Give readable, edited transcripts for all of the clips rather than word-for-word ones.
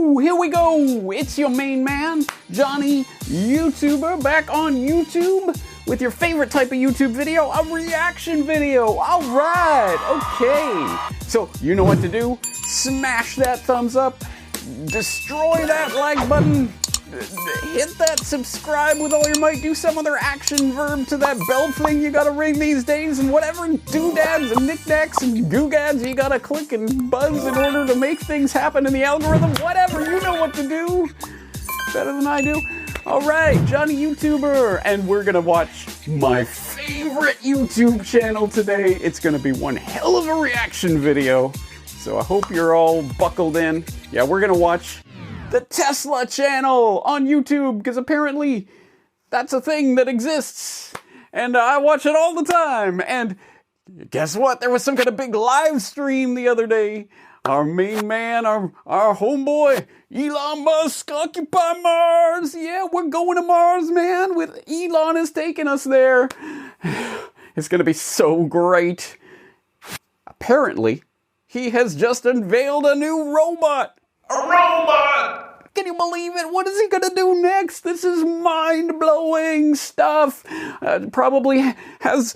Woo! Here we go! It's your main man, Johnny YouTuber, back on YouTube with your favorite type of YouTube video, a reaction video. Alright, okay. So, you know what to do. Smash that thumbs up, destroy that like button, hit that subscribe with all your might, do some other action verb to that bell thing you gotta ring these days, and whatever doodads and knickknacks and googads you gotta click and buzz in order to make things happen in the algorithm. Whatever, you know what to do. Better than I do. Alright, Johnny YouTuber, and we're gonna watch my favorite YouTube channel today. It's gonna be one hell of a reaction video, so I hope you're all buckled in. Yeah, we're gonna watch the Tesla channel on YouTube, because apparently that's a thing that exists, and I watch it all the time. And guess what? There was some kind of big live stream the other day. Our main man, our homeboy, Elon Musk, Occupy Mars. Yeah, we're going to Mars, man. With Elon is taking us there. It's gonna be so great. Apparently, he has just unveiled a new robot. A robot! Can you believe it? What is he gonna do next? This is mind-blowing stuff. Probably has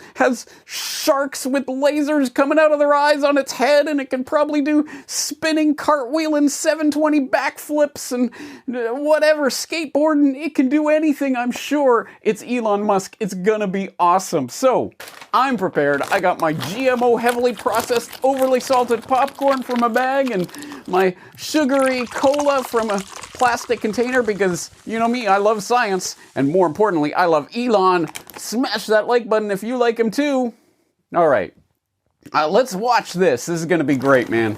sharks with lasers coming out of their eyes on its head, and it can probably do spinning, cartwheeling, 720 backflips, and whatever, skateboarding. It can do anything, I'm sure. It's Elon Musk. It's gonna be awesome. So, I'm prepared. I got my GMO heavily processed, overly salted popcorn from a bag, and my sugary cola from a plastic container, because you know me, I love science, and more importantly, I love Elon. Smash that like button if you like him too. All right, let's watch this. This is gonna be great, man.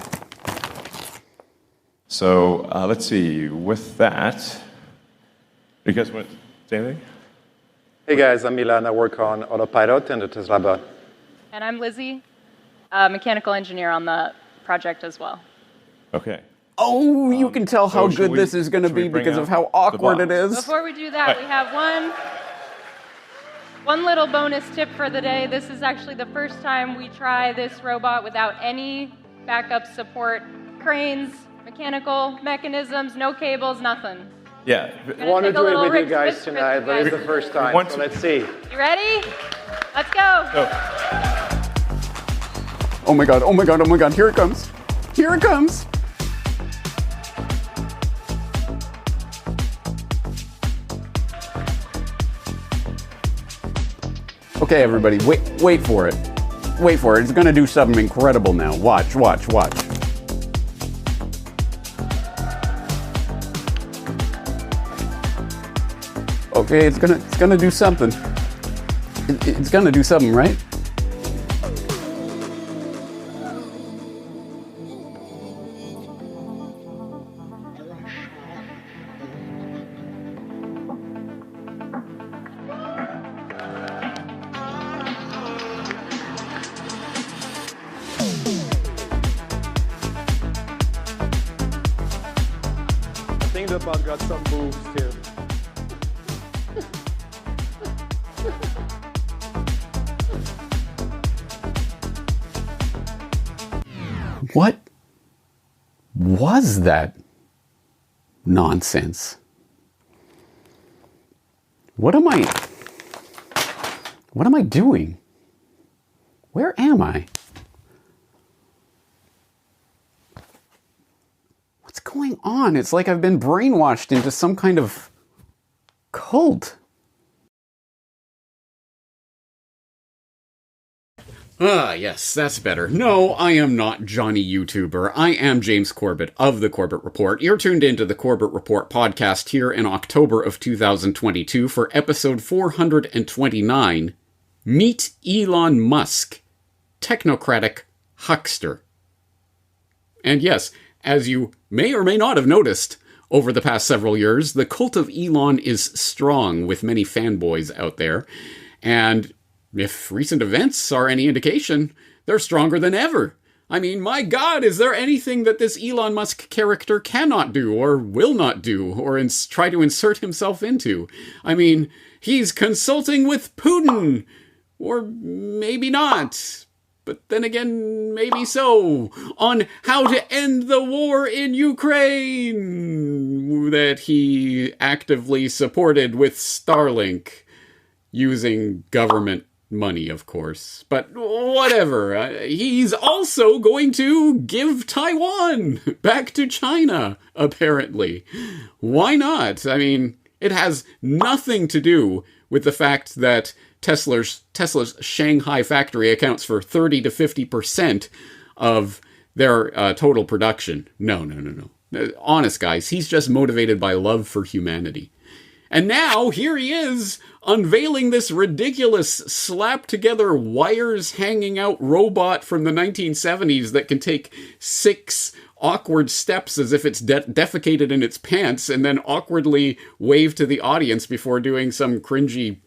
So let's see. With that, you guys want to say anything? Hey guys, I'm Milan. I work on Autopilot and the Tesla bot. And I'm Lizzie, a mechanical engineer on the project as well. Okay. Oh, you can tell how good this is going to be because of how awkward it is. Before we do that, we have one little bonus tip for the day. This is actually the first time we try this robot without any backup support, cranes, mechanical mechanisms, no cables, nothing. Yeah. I want to do it with you guys tonight, but it's the first time, so let's see. You ready? Let's go. Oh my god, oh my god, oh my god, here it comes. Here it comes. Okay, everybody, wait for it. Wait for it. It's gonna do something incredible now. Watch, watch, watch. Okay, it's gonna do something. It's gonna do something, right? I think the bot got some moves too. What was that nonsense? What am I doing? Where am I? What's going on? It's like I've been brainwashed into some kind of cult. Ah, yes, that's better. No, I am not Johnny YouTuber. I am James Corbett of The Corbett Report. You're tuned into The Corbett Report podcast here in October of 2022 for episode 429, Meet Elon Musk, Technocratic Huckster. And yes, as you may or may not have noticed, over the past several years, the cult of Elon is strong with many fanboys out there, and if recent events are any indication, they're stronger than ever. I mean, my God, is there anything that this Elon Musk character cannot do, or will not do, or try to insert himself into? I mean, he's consulting with Putin, or maybe not. but then again, maybe so, on how to end the war in Ukraine that he actively supported with Starlink, using government money, of course. But whatever. He's also going to give Taiwan back to China, apparently. Why not? I mean, it has nothing to do with the fact that Tesla's Shanghai factory accounts for 30 to 50% of their total production. No. Honest, guys, he's just motivated by love for humanity. And now, here he is, unveiling this ridiculous slapped-together wires-hanging-out robot from the 1970s that can take 6 awkward steps as if it's defecated in its pants and then awkwardly wave to the audience before doing some cringy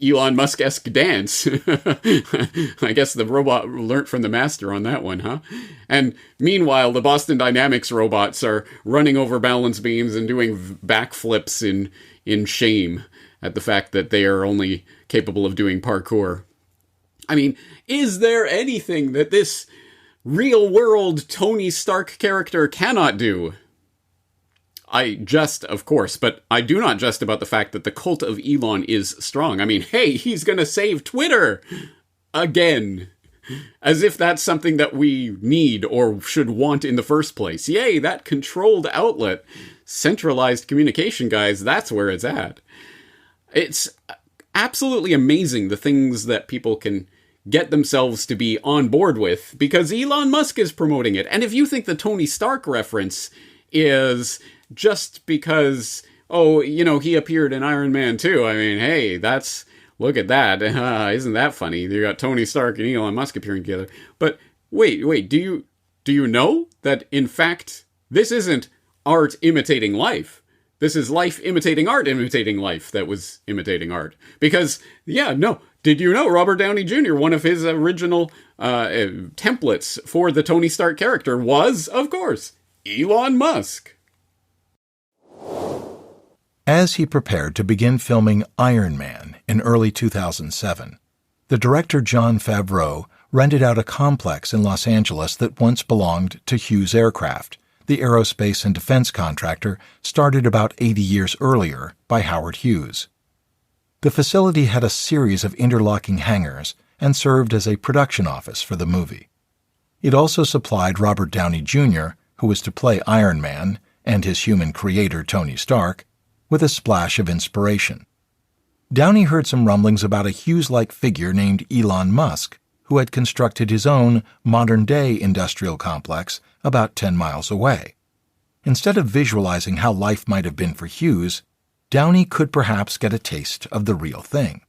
Elon Musk-esque dance. I guess the robot learnt from the master on that one, huh? And meanwhile, the Boston Dynamics robots are running over balance beams and doing backflips in shame at the fact that they are only capable of doing parkour. I mean, is there anything that this real-world Tony Stark character cannot do? I jest, of course, but I do not jest about the fact that the cult of Elon is strong. I mean, hey, he's gonna save Twitter! Again. As if that's something that we need or should want in the first place. Yay, that controlled outlet. Centralized communication, guys, that's where it's at. It's absolutely amazing the things that people can get themselves to be on board with, because Elon Musk is promoting it. And if you think the Tony Stark reference is just because, he appeared in Iron Man 2. I mean, hey, look at that. Isn't that funny? You got Tony Stark and Elon Musk appearing together. But wait, do you know that, in fact, this isn't art imitating life? This is life imitating life that was imitating art. Because, did you know Robert Downey Jr., one of his original templates for the Tony Stark character was, of course, Elon Musk. As he prepared to begin filming Iron Man in early 2007, the director Jon Favreau rented out a complex in Los Angeles that once belonged to Hughes Aircraft, the aerospace and defense contractor started about 80 years earlier by Howard Hughes. The facility had a series of interlocking hangars and served as a production office for the movie. It also supplied Robert Downey Jr., who was to play Iron Man, and his human creator Tony Stark, with a splash of inspiration. Downey heard some rumblings about a Hughes-like figure named Elon Musk, who had constructed his own modern-day industrial complex about 10 miles away. Instead of visualizing how life might have been for Hughes, Downey could perhaps get a taste of the real thing.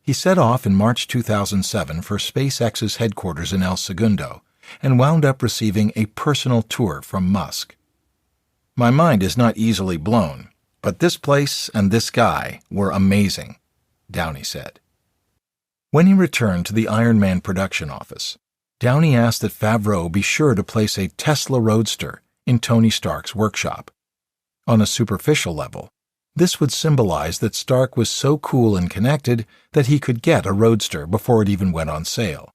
He set off in March 2007 for SpaceX's headquarters in El Segundo and wound up receiving a personal tour from Musk. "My mind is not easily blown, but this place and this guy were amazing," Downey said. When he returned to the Iron Man production office, Downey asked that Favreau be sure to place a Tesla Roadster in Tony Stark's workshop. On a superficial level, this would symbolize that Stark was so cool and connected that he could get a Roadster before it even went on sale.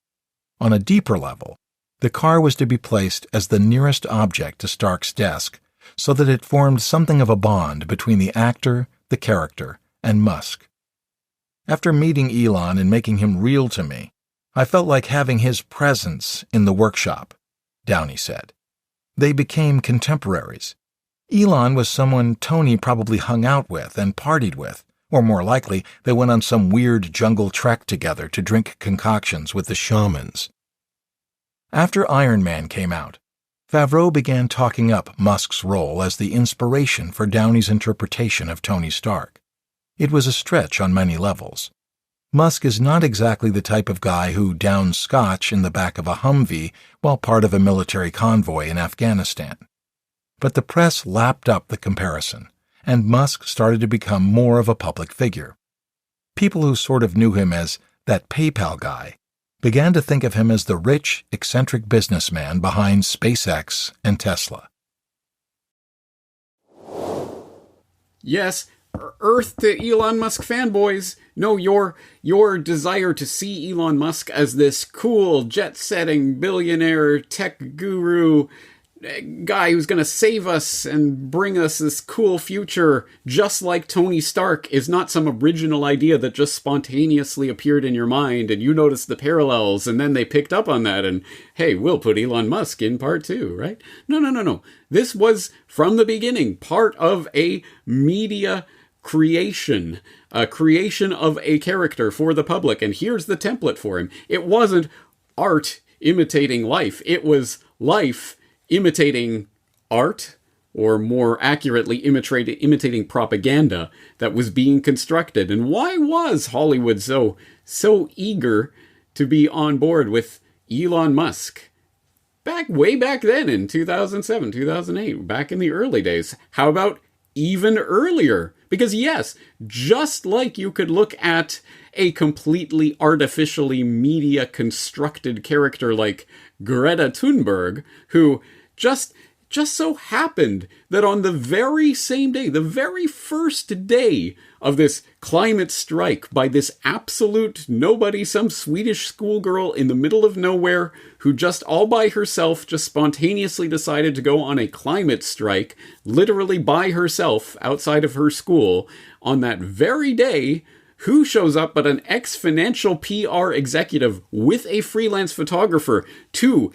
On a deeper level, the car was to be placed as the nearest object to Stark's desk so that it formed something of a bond between the actor, the character, and Musk. "After meeting Elon and making him real to me, I felt like having his presence in the workshop," Downey said. They became contemporaries. Elon was someone Tony probably hung out with and partied with, or more likely, they went on some weird jungle trek together to drink concoctions with the shamans. After Iron Man came out, Favreau began talking up Musk's role as the inspiration for Downey's interpretation of Tony Stark. It was a stretch on many levels. Musk is not exactly the type of guy who downs scotch in the back of a Humvee while part of a military convoy in Afghanistan. But the press lapped up the comparison, and Musk started to become more of a public figure. People who sort of knew him as that PayPal guy began to think of him as the rich, eccentric businessman behind SpaceX and Tesla. Yes, Earth to Elon Musk fanboys. No, your desire to see Elon Musk as this cool, jet-setting, billionaire, tech guru guy who's going to save us and bring us this cool future, just like Tony Stark, is not some original idea that just spontaneously appeared in your mind and you noticed the parallels and then they picked up on that and, hey, we'll put Elon Musk in part 2, right? No. This was, from the beginning, part of a media creation, a creation of a character for the public. And here's the template for him. It wasn't art imitating life. It was life imitating art, or more accurately, imitating propaganda that was being constructed. And why was Hollywood so eager to be on board with Elon Musk? Way back then in 2007, 2008, back in the early days. How about even earlier? Because yes, just like you could look at a completely artificially media constructed character like Greta Thunberg, who just so happened that on the very same day, the very first day of this climate strike by this absolute nobody, some Swedish schoolgirl in the middle of nowhere who just all by herself just spontaneously decided to go on a climate strike, literally by herself outside of her school, on that very day, who shows up but an ex-financial PR executive with a freelance photographer to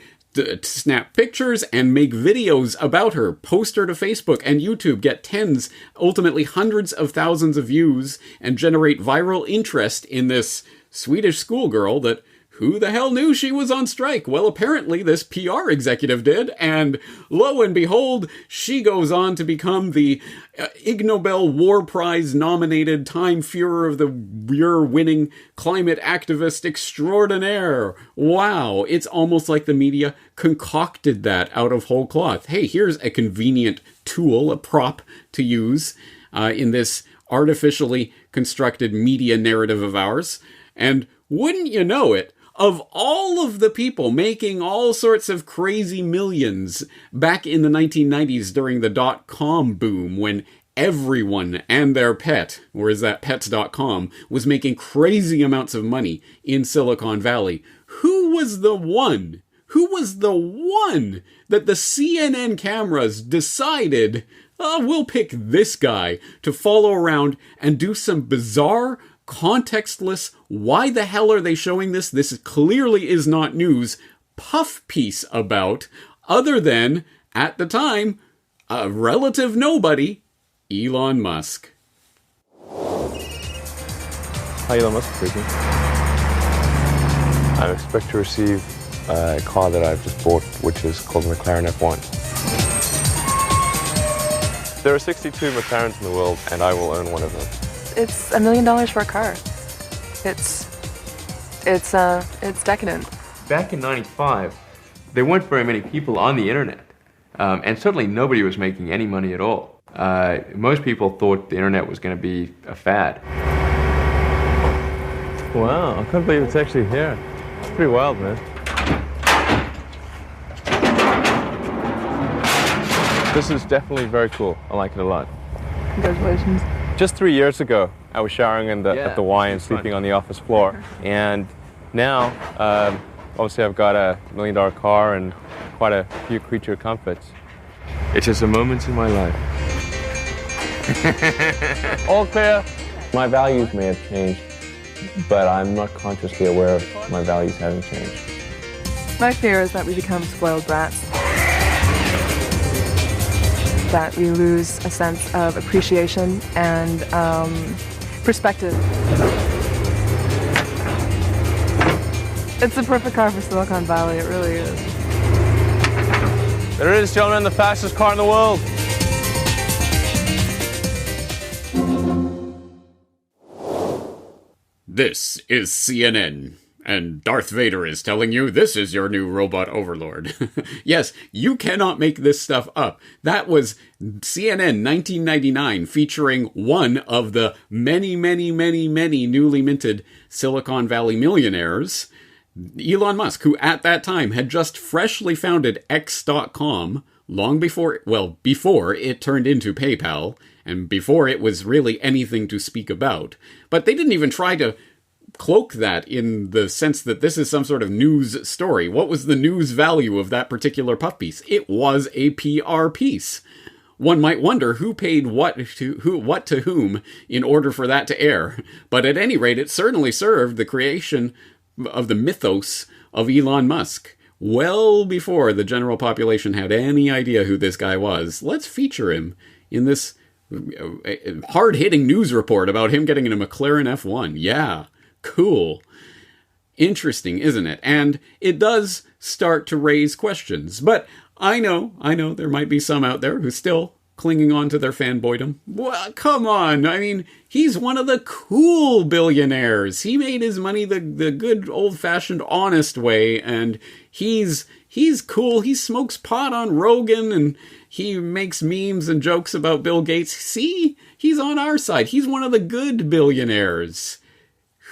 snap pictures and make videos about her, post her to Facebook and YouTube, get tens, ultimately hundreds of thousands of views, and generate viral interest in this Swedish schoolgirl that who the hell knew she was on strike? Well, apparently this PR executive did, and lo and behold, she goes on to become the Ig Nobel War Prize nominated Time Führer of the Year winning climate activist extraordinaire. Wow, it's almost like the media concocted that out of whole cloth. Hey, here's a convenient tool, a prop to use in this artificially constructed media narrative of ours. And wouldn't you know it, of all of the people making all sorts of crazy millions back in the 1990s during the dot-com boom, when everyone and their pet, or is that pets.com, was making crazy amounts of money in Silicon Valley, who was the one that the CNN cameras decided, we'll pick this guy to follow around and do some bizarre, contextless, why the hell are they showing this? This clearly is not news, puff piece about, other than, at the time, a relative nobody, Elon Musk. Hi, Elon Musk speaking. I expect to receive a car that I've just bought, which is called the McLaren F1. There are 62 McLarens in the world, and I will own one of them. It's $1 million for a car. It's decadent. Back in '95, there weren't very many people on the internet, and certainly nobody was making any money at all. Most people thought the internet was going to be a fad. Wow, I can't believe it's actually here. It's pretty wild, man. This is definitely very cool. I like it a lot. Congratulations. Just 3 years ago, I was showering at the Y and sleeping on the office floor. And now, obviously I've got a $1 million car and quite a few creature comforts. It's just a moment in my life. All clear. My values may have changed, but I'm not consciously aware of my values having changed. My fear is that we become spoiled brats. That we lose a sense of appreciation and perspective. It's the perfect car for Silicon Valley, it really is. There it is, gentlemen, the fastest car in the world. This is CNN. And Darth Vader is telling you this is your new robot overlord. Yes, you cannot make this stuff up. That was CNN 1999 featuring one of the many newly minted Silicon Valley millionaires, Elon Musk, who at that time had just freshly founded X.com, long before, well, before it turned into PayPal, and before it was really anything to speak about. But they didn't even try to cloak that in the sense that this is some sort of news story. What was the news value of that particular puff piece? It was a PR piece. One might wonder who paid what to whom in order for that to air. But at any rate, it certainly served the creation of the mythos of Elon Musk. Well before the general population had any idea who this guy was. Let's feature him in this hard-hitting news report about him getting in a McLaren F1. Yeah, cool. Interesting, isn't it? And it does start to raise questions. But I know, there might be some out there who's still clinging on to their fanboydom. Well, come on. I mean, he's one of the cool billionaires. He made his money the good old-fashioned honest way, and he's cool. He smokes pot on Rogan, and he makes memes and jokes about Bill Gates. See? He's on our side. He's one of the good billionaires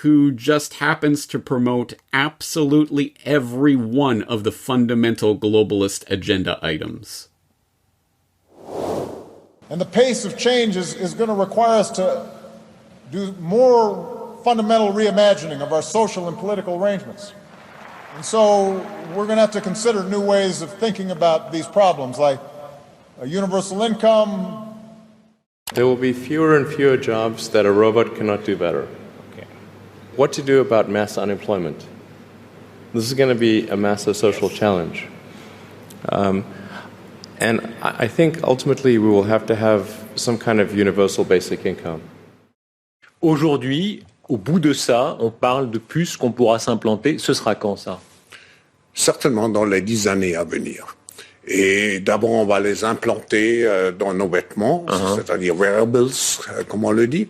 who just happens to promote absolutely every one of the fundamental globalist agenda items. And the pace of change is going to require us to do more fundamental reimagining of our social and political arrangements. And so we're going to have to consider new ways of thinking about these problems, like a universal income. There will be fewer and fewer jobs that a robot cannot do better. Okay. What to do about mass unemployment? This is going to be a massive social challenge. And I think ultimately we will have to have some kind of universal basic income. Aujourd'hui, au bout de ça, on parle de puces qu'on pourra s'implanter. Ce sera quand ça? Certainement dans les 10 années à venir. Et d'abord, on va les implanter dans nos vêtements, c'est-à-dire wearables, comme on le dit.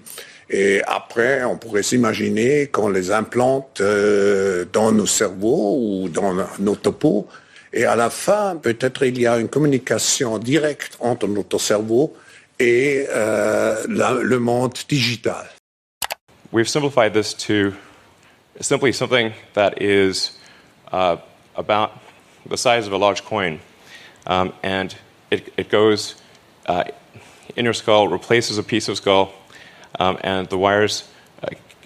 Et après, on pourrait s'imaginer qu'on les implante dans nos cerveaux ou dans nos topos. Et à la fin, peut-être il y a une communication directe entre notre cerveau et le monde digital. We've simplified this to simply something that is about the size of a large coin. And it goes in your skull, replaces a piece of skull, and the wires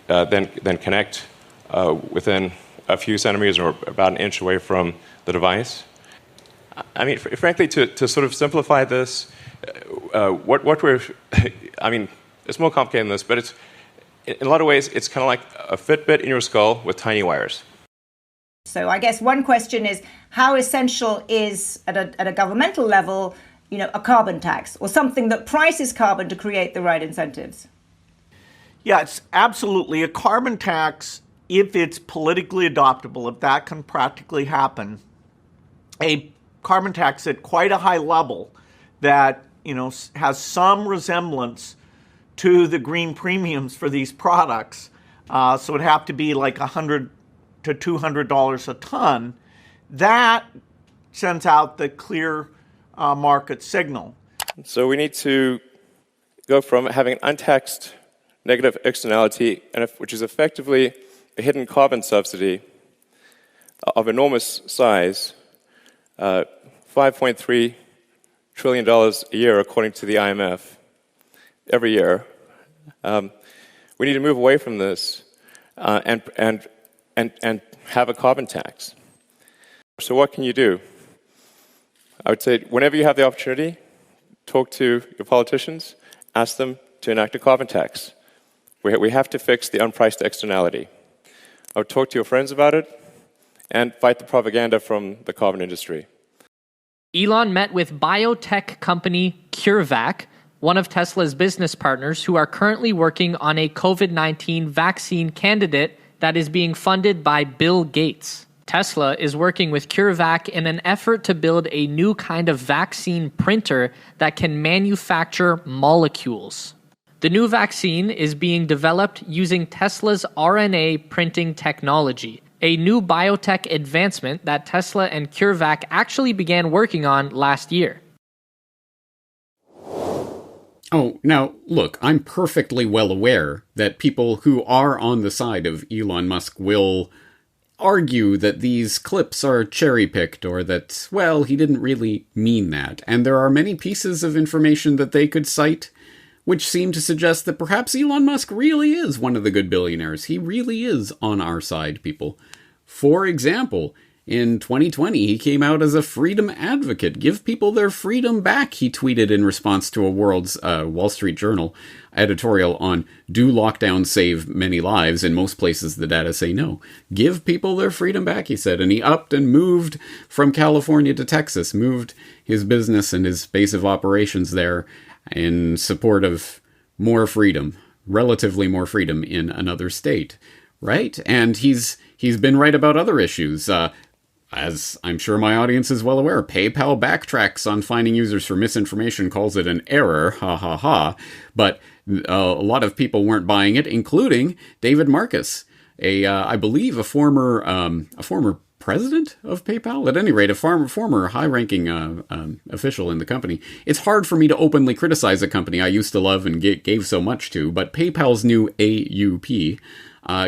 then connect within a few centimeters or about an inch away from the device. I mean, frankly, to sort of simplify this, what we're, I mean, it's more complicated than this, but it's, in a lot of ways, it's kind of like a Fitbit in your skull with tiny wires. So I guess one question is, how essential is, at a governmental level, you know, a carbon tax or something that prices carbon to create the right incentives? Yeah, it's absolutely a carbon tax. If it's politically adoptable, if that can practically happen, a carbon tax at quite a high level that, you know, has some resemblance to the green premiums for these products, so it'd have to be like $100 to $200 a ton, that sends out the clear market signal. So we need to go from having an untaxed negative externality, which is effectively a hidden carbon subsidy of enormous size, $5.3 trillion a year, according to the IMF, every year. We need to move away from this and have a carbon tax. So what can you do? I would say whenever you have the opportunity, talk to your politicians, ask them to enact a carbon tax. We have to fix the unpriced externality. I would talk to your friends about it and fight the propaganda from the carbon industry. Elon met with biotech company CureVac, one of Tesla's business partners, who are currently working on a COVID-19 vaccine candidate that is being funded by Bill Gates. Tesla is working with CureVac in an effort to build a new kind of vaccine printer that can manufacture molecules. The new vaccine is being developed using Tesla's RNA printing technology, a new biotech advancement that Tesla and CureVac actually began working on last year. Oh, now, look, I'm perfectly well aware that people who are on the side of Elon Musk will argue that these clips are cherry-picked or that, well, he didn't really mean that. And there are many pieces of information that they could cite which seem to suggest that perhaps Elon Musk really is one of the good billionaires. He really is on our side, people. For example, in 2020, he came out as a freedom advocate. Give people their freedom back, he tweeted in response to a Wall Street Journal editorial on do lockdown save many lives? In most places, the data say no. Give people their freedom back, he said. And he upped and moved from California to Texas, moved his business and his base of operations there in support of more freedom, relatively more freedom in another state, right? And he's been right about other issues. As I'm sure my audience is well aware, PayPal backtracks on finding users for misinformation, calls it an error, ha ha ha. But a lot of people weren't buying it, including David Marcus, I believe a former president of PayPal, at any rate, a former high-ranking official in the company. It's hard for me to openly criticize a company I used to love and gave so much to, but PayPal's new AUP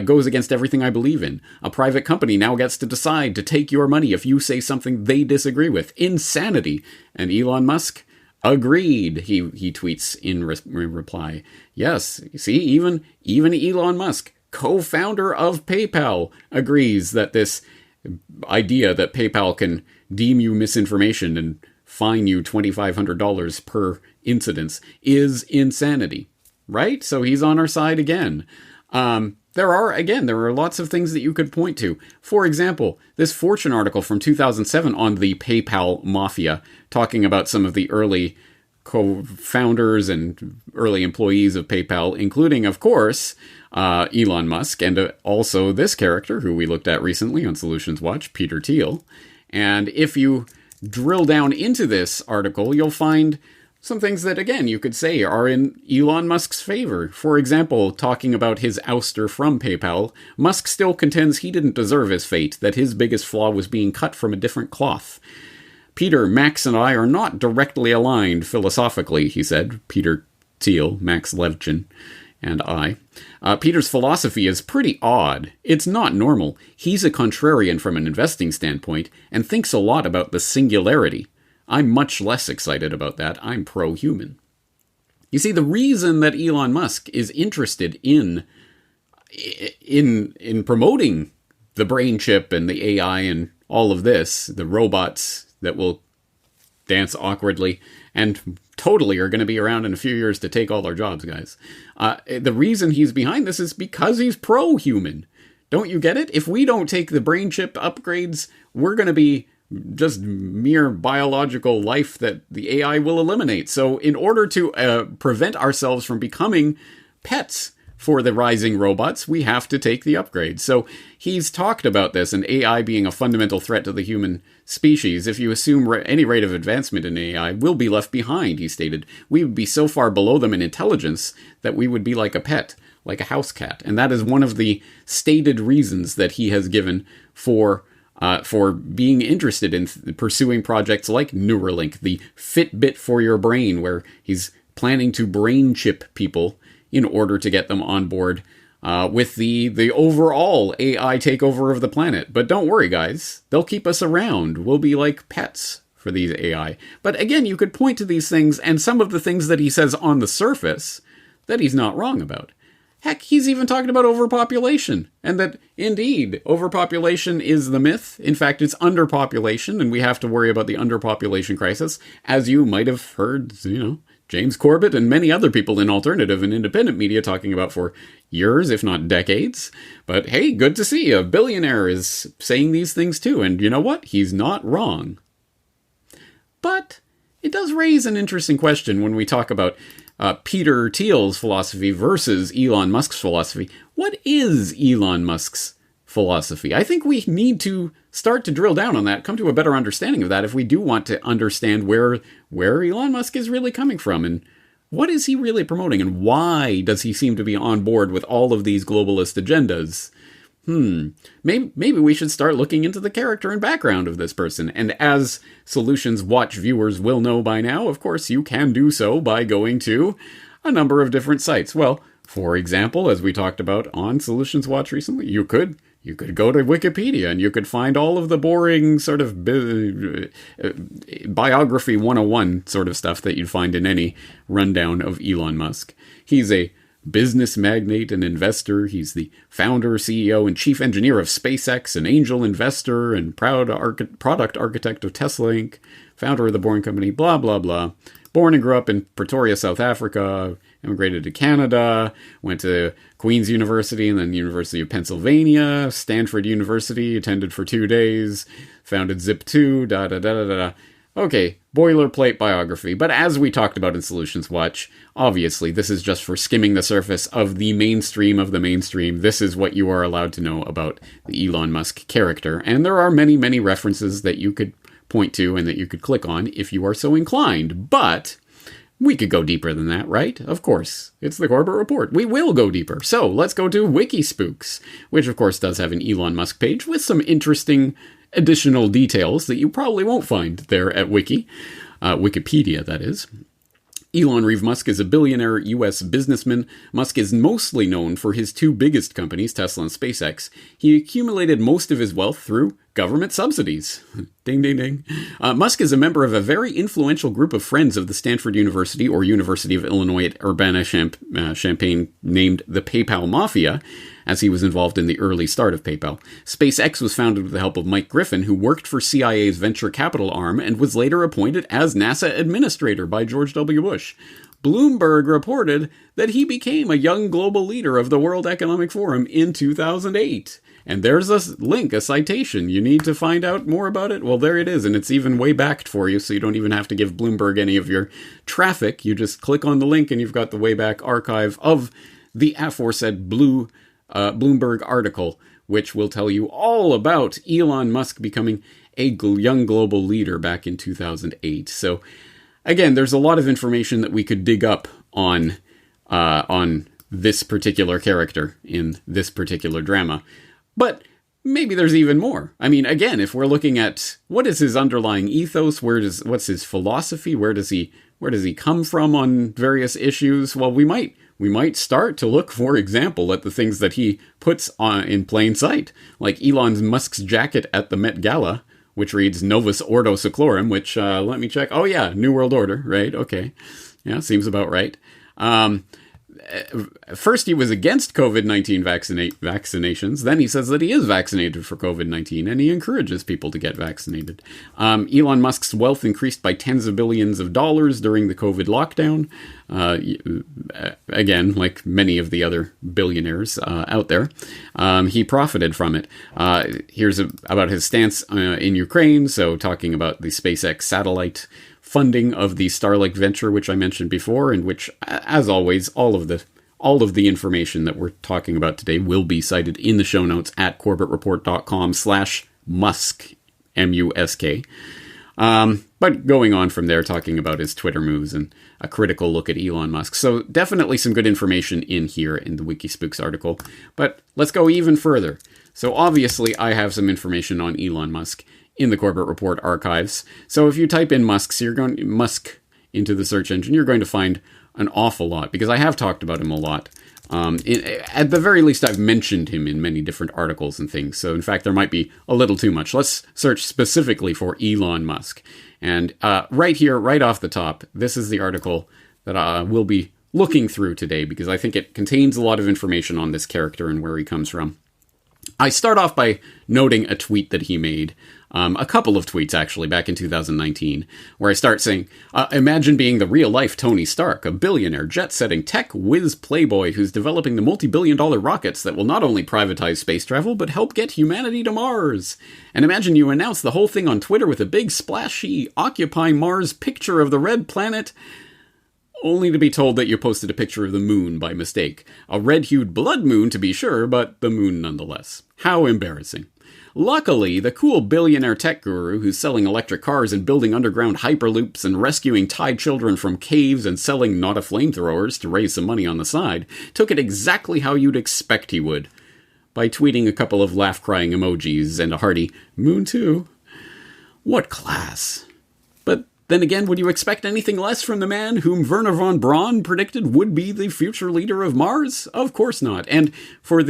goes against everything I believe in. A private company now gets to decide to take your money if you say something they disagree with. Insanity. And Elon Musk agreed, he tweets in reply. Yes, see, even Elon Musk, co-founder of PayPal, agrees that this idea that PayPal can deem you misinformation and fine you $2,500 per incidence is insanity, right? So he's on our side again. There are lots of things that you could point to. For example, this Fortune article from 2007 on the PayPal mafia, talking about some of the early co-founders and early employees of PayPal, including, of course, Elon Musk, and also this character who we looked at recently on Solutions Watch, Peter Thiel. And if you drill down into this article, you'll find some things that, again, you could say are in Elon Musk's favor. For example, talking about his ouster from PayPal, Musk still contends he didn't deserve his fate, that his biggest flaw was being cut from a different cloth. Peter, Max, and I are not directly aligned philosophically, he said. Peter Thiel, Max Levchin, and I. Peter's philosophy is pretty odd. It's not normal. He's a contrarian from an investing standpoint and thinks a lot about the singularity. I'm much less excited about that. I'm pro-human. You see, the reason that Elon Musk is interested in promoting the brain chip and the AI and all of this, the robots that will dance awkwardly and totally are going to be around in a few years to take all our jobs, guys. The reason he's behind this is because he's pro-human. Don't you get it? If we don't take the brain chip upgrades, we're going to be just mere biological life that the AI will eliminate. So in order to prevent ourselves from becoming pets for the rising robots, we have to take the upgrade. So he's talked about this, and AI being a fundamental threat to the human species. If you assume any rate of advancement in AI, we'll be left behind, he stated. We would be so far below them in intelligence that we would be like a pet, like a house cat. And that is one of the stated reasons that he has given for being interested in pursuing projects like Neuralink, the Fitbit for your brain, where he's planning to brain chip people in order to get them on board with the overall AI takeover of the planet. But don't worry, guys. They'll keep us around. We'll be like pets for these AI. But again, you could point to these things and some of the things that he says on the surface that he's not wrong about. Heck, he's even talking about overpopulation, and that, indeed, overpopulation is the myth. In fact, it's underpopulation, and we have to worry about the underpopulation crisis, as you might have heard, James Corbett and many other people in alternative and independent media talking about for years, if not decades. But hey, good to see a billionaire is saying these things too, and you know what? He's not wrong. But it does raise an interesting question when we talk about Peter Thiel's philosophy versus Elon Musk's philosophy. What is Elon Musk's philosophy? I think we need to start to drill down on that, come to a better understanding of that if we do want to understand where Elon Musk is really coming from and what is he really promoting and why does he seem to be on board with all of these globalist agendas. Maybe we should start looking into the character and background of this person. And as Solutions Watch viewers will know by now, of course, you can do so by going to a number of different sites. Well, for example, as we talked about on Solutions Watch recently, you could You could go to Wikipedia and you could find all of the boring sort of biography 101 sort of stuff that you'd find in any rundown of Elon Musk. He's a business magnate and investor. He's the founder, CEO, and chief engineer of SpaceX, an angel investor, and proud product architect of Tesla Inc., founder of the Boring Company, blah, blah, blah. Born and grew up in Pretoria, South Africa, immigrated to Canada, went to Queen's University and then University of Pennsylvania, Stanford University, attended for 2 days, founded Zip2, da-da-da-da-da. Okay, boilerplate biography, but as we talked about in Solutions Watch, obviously this is just for skimming the surface of the mainstream of the mainstream. This is what you are allowed to know about the Elon Musk character, and there are many, many references that you could point to and that you could click on if you are so inclined, but we could go deeper than that, right? Of course. It's the Corbett Report. We will go deeper. So let's go to Wikispooks, which of course does have an Elon Musk page with some interesting additional details that you probably won't find there at Wikipedia, that is. Elon Reeve Musk is a billionaire U.S. businessman. Musk is mostly known for his two biggest companies, Tesla and SpaceX. He accumulated most of his wealth through government subsidies. Ding, ding, ding. Musk is a member of a very influential group of friends of the Stanford University or University of Illinois at Urbana-Champaign named the PayPal Mafia, as he was involved in the early start of PayPal. SpaceX was founded with the help of Mike Griffin, who worked for CIA's venture capital arm and was later appointed as NASA administrator by George W. Bush. Bloomberg reported that he became a young global leader of the World Economic Forum in 2008. And there's a link, a citation. You need to find out more about it? Well, there it is, and it's even way backed for you, so you don't even have to give Bloomberg any of your traffic. You just click on the link, and you've got the way back archive of the aforesaid Bloomberg article, which will tell you all about Elon Musk becoming a young global leader back in 2008. So, again, there's a lot of information that we could dig up on this particular character in this particular drama. But maybe there's even more. I mean, again, if we're looking at what is his underlying ethos, what's his philosophy, where does he come from on various issues? Well, we might start to look, for example, at the things that he puts on in plain sight, like Elon Musk's jacket at the Met Gala, which reads Novus Ordo Seclorum, which, let me check. Oh yeah, New World Order, right? Okay. Yeah, seems about right. First, he was against COVID-19 vaccinations. Then he says that he is vaccinated for COVID-19, and he encourages people to get vaccinated. Elon Musk's wealth increased by tens of billions of dollars during the COVID lockdown. Again, like many of the other billionaires out there, he profited from it. Here's about his stance in Ukraine, so talking about the SpaceX satellite funding of the Starlink venture, which I mentioned before, and which, as always, all of the information that we're talking about today will be cited in the show notes at corbettreport.com/Musk, M-U-S-K. But going on from there, talking about his Twitter moves and a critical look at Elon Musk. So definitely some good information in here in the Wikispooks article. But let's go even further. So obviously I have some information on Elon Musk in the Corbett Report archives. So if you type in Musk into the search engine, you're going to find an awful lot, because I have talked about him a lot. At the very least, I've mentioned him in many different articles and things. So in fact, there might be a little too much. Let's search specifically for Elon Musk. And right here, right off the top, this is the article that we'll be looking through today, because I think it contains a lot of information on this character and where he comes from. I start off by noting a tweet that he made, a couple of tweets actually, back in 2019, where I start saying, imagine being the real-life Tony Stark, a billionaire, jet-setting tech whiz playboy who's developing the multi-billion-dollar rockets that will not only privatize space travel, but help get humanity to Mars. And imagine you announce the whole thing on Twitter with a big splashy Occupy Mars picture of the red planet, only to be told that you posted a picture of the moon by mistake. A red-hued blood moon, to be sure, but the moon nonetheless. How embarrassing. Luckily, the cool billionaire tech guru who's selling electric cars and building underground hyperloops and rescuing Thai children from caves and selling not a flamethrowers to raise some money on the side took it exactly how you'd expect he would, by tweeting a couple of laugh-crying emojis and a hearty, "Moon too." What class. But Then again, would you expect anything less from the man whom Wernher von Braun predicted would be the future leader of Mars? Of course not. And for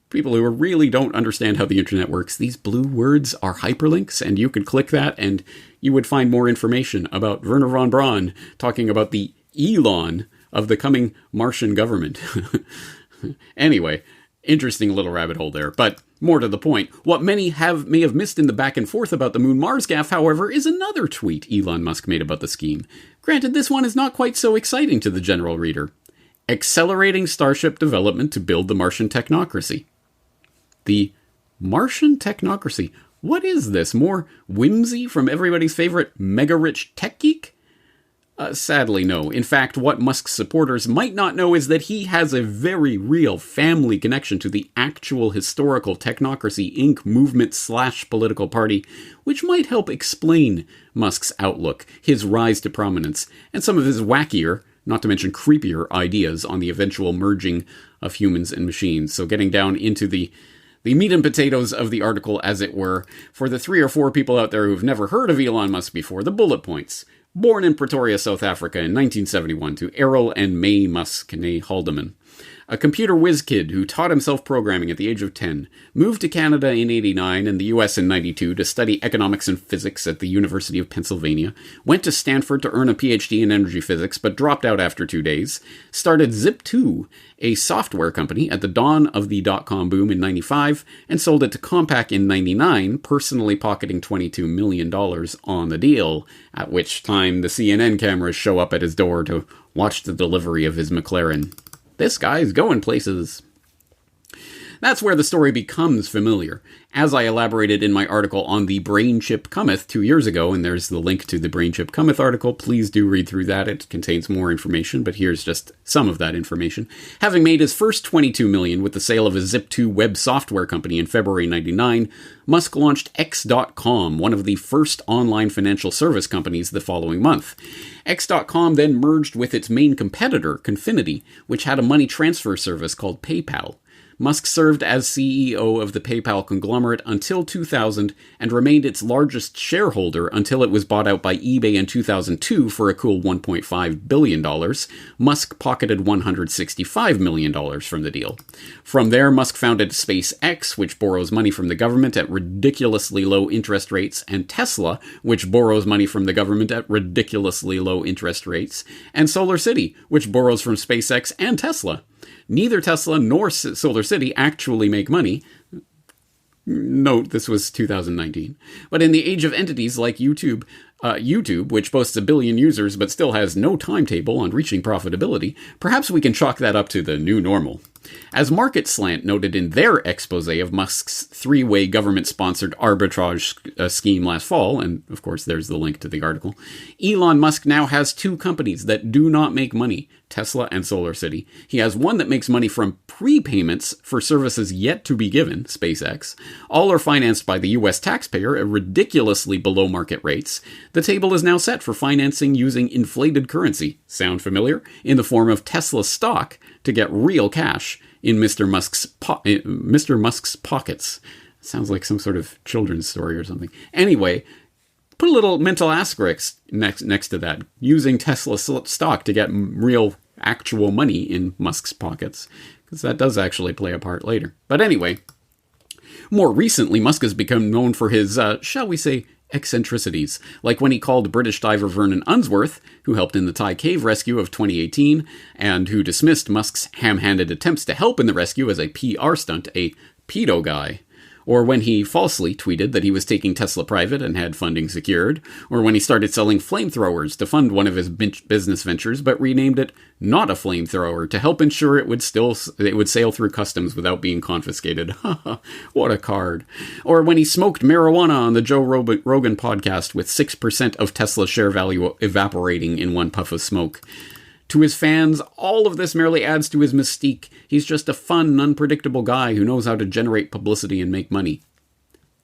people who really don't understand how the internet works, these blue words are hyperlinks, and you could click that and you would find more information about Wernher von Braun talking about the Elon of the coming Martian government. Anyway, interesting little rabbit hole there, but more to the point, what many may have missed in the back and forth about the Moon-Mars gaffe, however, is another tweet Elon Musk made about the scheme. Granted, this one is not quite so exciting to the general reader. Accelerating Starship development to build the Martian technocracy. The Martian technocracy. What is this? More whimsy from everybody's favorite mega-rich tech geek? Sadly, no. In fact, what Musk's supporters might not know is that he has a very real family connection to the actual historical Technocracy Inc. movement/political party, which might help explain Musk's outlook, his rise to prominence, and some of his wackier, not to mention creepier, ideas on the eventual merging of humans and machines. So getting down into the meat and potatoes of the article, as it were, for the 3 or 4 people out there who've never heard of Elon Musk before, the bullet points. Born in Pretoria, South Africa in 1971 to Errol and May Musk, née Haldeman. A computer whiz kid who taught himself programming at the age of 10, moved to Canada in 89 and the US in 92 to study economics and physics at the University of Pennsylvania, went to Stanford to earn a PhD in energy physics but dropped out after 2 days, started Zip2, a software company at the dawn of the dot-com boom in 95, and sold it to Compaq in 99, personally pocketing $22 million on the deal, at which time the CNN cameras show up at his door to watch the delivery of his McLaren. This guy's going places. That's where the story becomes familiar. As I elaborated in my article on the Brain Chip Cometh 2 years ago, and there's the link to the Brain Chip Cometh article, please do read through that. It contains more information, but here's just some of that information. Having made his first $22 million with the sale of a Zip2 web software company in February 99, Musk launched X.com, one of the first online financial service companies, the following month. X.com then merged with its main competitor, Confinity, which had a money transfer service called PayPal. Musk served as CEO of the PayPal conglomerate until 2000 and remained its largest shareholder until it was bought out by eBay in 2002 for a cool $1.5 billion. Musk pocketed $165 million from the deal. From there, Musk founded SpaceX, which borrows money from the government at ridiculously low interest rates, and Tesla, which borrows money from the government at ridiculously low interest rates, and SolarCity, which borrows from SpaceX and Tesla. Neither Tesla nor SolarCity actually make money. Note, this was 2019. But in the age of entities like YouTube, which boasts 1 billion users but still has no timetable on reaching profitability, perhaps we can chalk that up to the new normal. As Market Slant noted in their expose of Musk's 3-way government-sponsored arbitrage scheme last fall, and of course there's the link to the article, Elon Musk now has 2 companies that do not make money, Tesla and SolarCity. He has one that makes money from prepayments for services yet to be given, SpaceX. All are financed by the US taxpayer at ridiculously below market rates. The table is now set for financing using inflated currency, sound familiar? In the form of Tesla stock to get real cash in Mr. Musk's pockets. Sounds like some sort of children's story or something. Anyway, put a little mental asterisk next to that, using Tesla stock to get real, actual money in Musk's pockets, because that does actually play a part later. But anyway, more recently, Musk has become known for his, shall we say, eccentricities, like when he called British diver Vernon Unsworth, who helped in the Thai cave rescue of 2018, and who dismissed Musk's ham-handed attempts to help in the rescue as a PR stunt, a pedo guy. Or when he falsely tweeted that he was taking Tesla private and had funding secured, or when he started selling flamethrowers to fund one of his business ventures but renamed it Not a Flamethrower to help ensure it would sail through customs without being confiscated. What a card. Or when he smoked marijuana on the Joe Rogan podcast with 6% of Tesla's share value evaporating in one puff of smoke. To his fans, all of this merely adds to his mystique. He's just a fun, unpredictable guy who knows how to generate publicity and make money.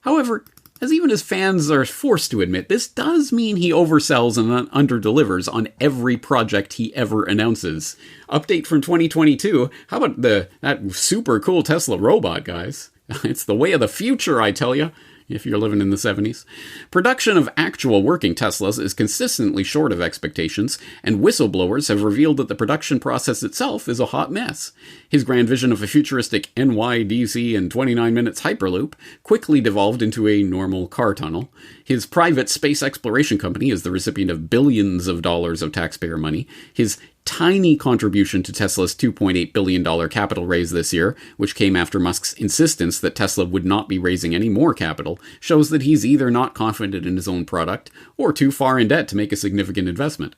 However, as even his fans are forced to admit, this does mean he oversells and underdelivers on every project he ever announces. Update from 2022, how about that super cool Tesla robot, guys? It's the way of the future, I tell you. if you're living in the 70s. Production of actual working Teslas is consistently short of expectations, and whistleblowers have revealed that the production process itself is a hot mess. His grand vision of a futuristic NYDC in 29 minutes Hyperloop quickly devolved into a normal car tunnel. His private space exploration company is the recipient of billions of dollars of taxpayer money. His tiny contribution to Tesla's $2.8 billion capital raise this year, which came after Musk's insistence that Tesla would not be raising any more capital, shows that he's either not confident in his own product or too far in debt to make a significant investment.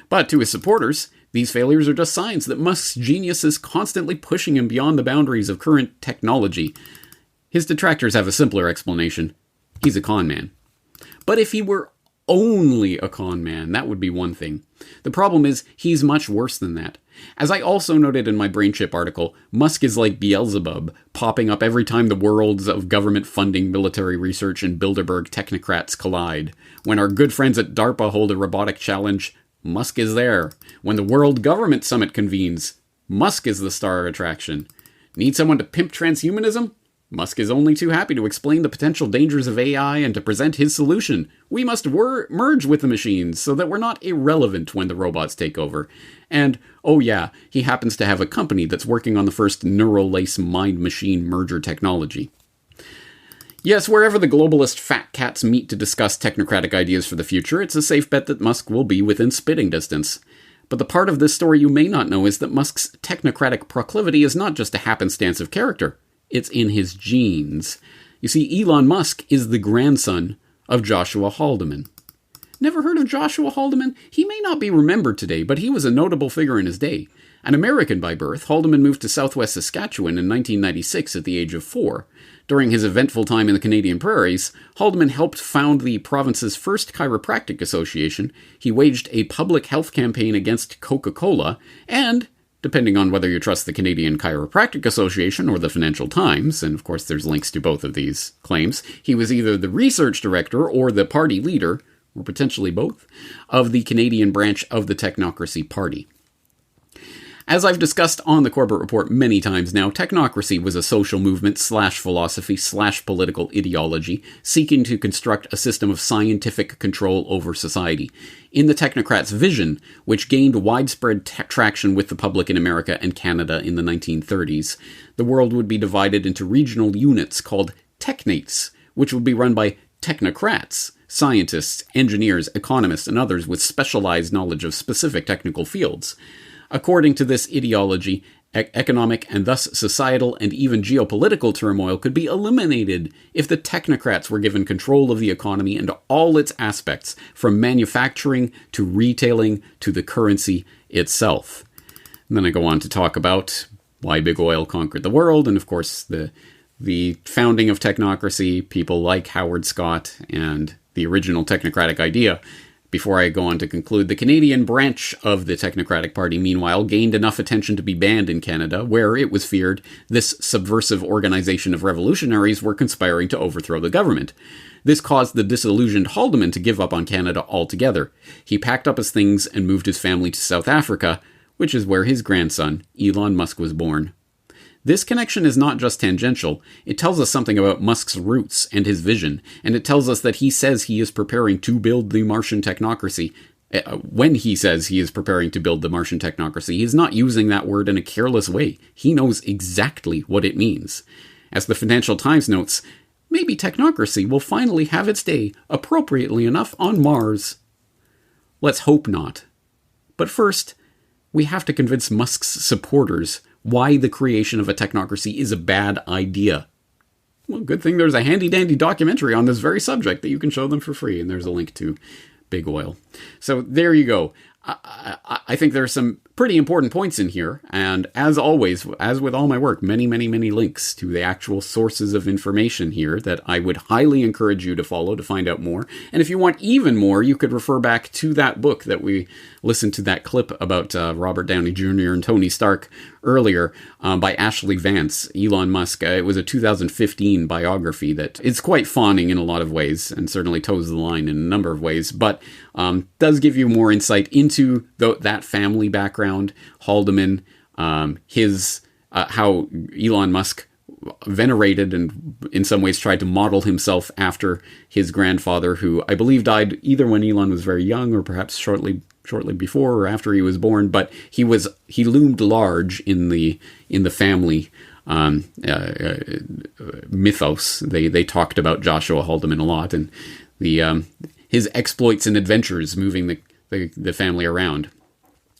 But to his supporters, these failures are just signs that Musk's genius is constantly pushing him beyond the boundaries of current technology. His detractors have a simpler explanation. He's a con man. But if he were only a con man, that would be one thing. The problem is, he's much worse than that. As I also noted in my BrainChip article, Musk is like Beelzebub, popping up every time the worlds of government funding, military research, and Bilderberg technocrats collide. When our good friends at DARPA hold a robotic challenge, Musk is there. When the World Government Summit convenes, Musk is the star attraction. Need someone to pimp transhumanism? Musk is only too happy to explain the potential dangers of AI and to present his solution. We must merge with the machines so that we're not irrelevant when the robots take over. And, oh yeah, he happens to have a company that's working on the first neural lace mind-machine merger technology. Yes, wherever the globalist fat cats meet to discuss technocratic ideas for the future, it's a safe bet that Musk will be within spitting distance. But the part of this story you may not know is that Musk's technocratic proclivity is not just a happenstance of character. It's in his genes. You see, Elon Musk is the grandson of Joshua Haldeman. Never heard of Joshua Haldeman? He may not be remembered today, but he was a notable figure in his day. An American by birth, Haldeman moved to southwest Saskatchewan in 1996 at the age of 4. During his eventful time in the Canadian prairies, Haldeman helped found the province's first chiropractic association. He waged a public health campaign against Coca-Cola, and depending on whether you trust the Canadian Chiropractic Association or the Financial Times, and of course there's links to both of these claims, he was either the research director or the party leader, or potentially both, of the Canadian branch of the Technocracy Party. As I've discussed on the Corbett Report many times now, Technocracy was a social movement /philosophy /political ideology seeking to construct a system of scientific control over society. In the Technocrats' vision, which gained widespread traction with the public in America and Canada in the 1930s, the world would be divided into regional units called technates, which would be run by technocrats, scientists, engineers, economists, and others with specialized knowledge of specific technical fields. According to this ideology, economic and thus societal and even geopolitical turmoil could be eliminated if the technocrats were given control of the economy and all its aspects, from manufacturing to retailing to the currency itself. And then I go on to talk about why big oil conquered the world, and of course the founding of technocracy, people like Howard Scott, and the original technocratic idea. Before I go on to conclude, the Canadian branch of the Technocratic Party, meanwhile, gained enough attention to be banned in Canada, where it was feared this subversive organization of revolutionaries were conspiring to overthrow the government. This caused the disillusioned Haldeman to give up on Canada altogether. He packed up his things and moved his family to South Africa, which is where his grandson, Elon Musk, was born. This connection is not just tangential. It tells us something about Musk's roots and his vision, and it tells us that he says he is preparing to build the Martian technocracy. When he says he is preparing to build the Martian technocracy, he is not using that word in a careless way. He knows exactly what it means. As the Financial Times notes, maybe technocracy will finally have its day, appropriately enough, on Mars. Let's hope not. But first, we have to convince Musk's supporters why the creation of a technocracy is a bad idea. Well, good thing there's a handy-dandy documentary on this very subject that you can show them for free, and there's a link to Big Oil. So there you go. I think there are some pretty important points in here, and as always, as with all my work, many links to the actual sources of information here that I would highly encourage you to follow to find out more. And if you want even more, you could refer back to that book that we listened to, that clip about Robert Downey Jr. and Tony Stark earlier, by Ashley Vance, Elon Musk. It was a 2015 biography that is quite fawning in a lot of ways, and certainly toes the line in a number of ways, but does give you more insight into that family background, Haldeman, how Elon Musk venerated and in some ways tried to model himself after his grandfather, who I believe died either when Elon was very young or perhaps shortly before or after he was born. But he loomed large in the family mythos. They talked about Joshua Haldeman a lot, and his exploits and adventures moving the family around.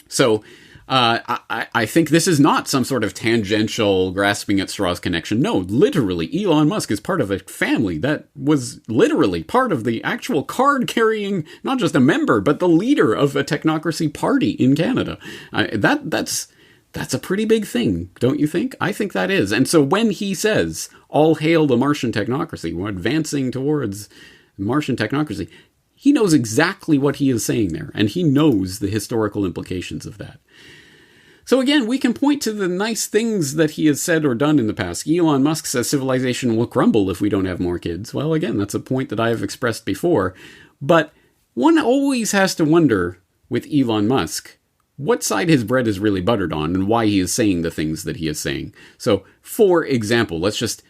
So I think this is not some sort of tangential grasping at straws connection. No, literally, Elon Musk is part of a family that was literally part of the actual card-carrying, not just a member, but the leader of a technocracy party in Canada. That's a pretty big thing, don't you think? I think that is. And so when he says, all hail the Martian technocracy, we're advancing towards Martian technocracy, he knows exactly what he is saying there, and he knows the historical implications of that. So again, we can point to the nice things that he has said or done in the past. Elon Musk says civilization will crumble if we don't have more kids. Well, again, that's a point that I have expressed before. But one always has to wonder with Elon Musk what side his bread is really buttered on and why he is saying the things that he is saying. So, for example, let's just